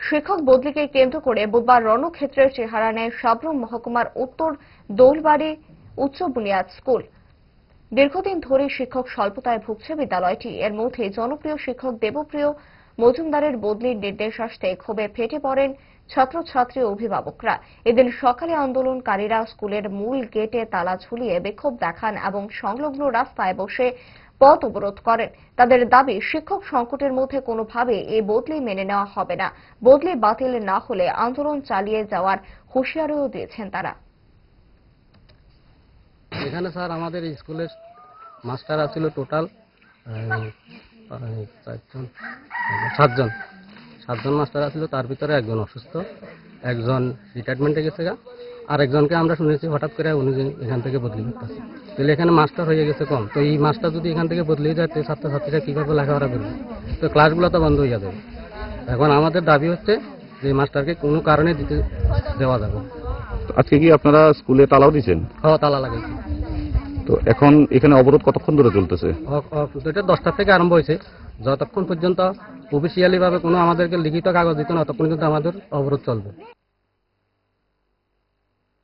শিক্ষক বদলিকে কেন্দ্র করে বুধবার রণক্ষেত্রের চেহারা নেয় সাবরুম মহকুমার উত্তর দৌলবাড়ি উচ্চ বুনিয়াদ স্কুল। দীর্ঘদিন ধরে শিক্ষক স্বল্পতায় ভুগছে বিদ্যালয়টি। এর মধ্যে জনপ্রিয় শিক্ষক দেবপ্রিয় মজুমদারের বদলির নির্দেশ আসতে ক্ষোভে ফেটে পড়েন ছাত্রছাত্রী ও অভিভাবকরা। এদিন সকালে আন্দোলনকারীরা স্কুলের মূল গেটে তালা ঝুলিয়ে বিক্ষোভ দেখান এবং সংলগ্ন রাস্তায় বসে পথ অবরোধ করেন। তাদের দাবি, শিক্ষক সংকটের মধ্যে কোনোভাবে এই বদলি মেনে নেওয়া হবে না। বদলি বাতিল না হলে আন্দোলন চালিয়ে যাওয়ার হুঁশিয়ারিও দিয়েছেন তারা। এখানে স্যার আমাদের স্কুলের মাস্টার আছিল টোটাল 7জন মাস্টার আছিল। তার ভিতরে একজন অসুস্থ, একজন রিটায়ারমেন্টে গেছে, আর একজনকে আমরা শুনেছি হঠাৎ করে উনি এখান থেকে বদলি করতেছে। তাহলে এখানে মাস্টার হয়ে গেছে কম, তো এই মাস্টার যদি এখান থেকে বদলে যায় তো ছাত্রছাত্রীরা কীভাবে লেখাপড়া করবে? তো ক্লাসগুলো তো বন্ধ হয়ে যাবে। এখন আমাদের দাবি হচ্ছে যে মাস্টারকে কোনো কারণে দিতে দেওয়া যাবে। আজকে কি আপনারা স্কুলে তালাও দিচ্ছেন? হ্যাঁ, তালা লাগাইছি। তো এখন এখানে অবরোধ কতক্ষণ ধরে চলতেছে? এটা 10টা থেকে আরম্ভ হয়েছে। যতক্ষণ পর্যন্ত অফিসিয়ালি ভাবে কোনো আমাদেরকে লিখিত কাগজ দিত না ততক্ষণ কিন্তু আমাদের অবরোধ চলবে।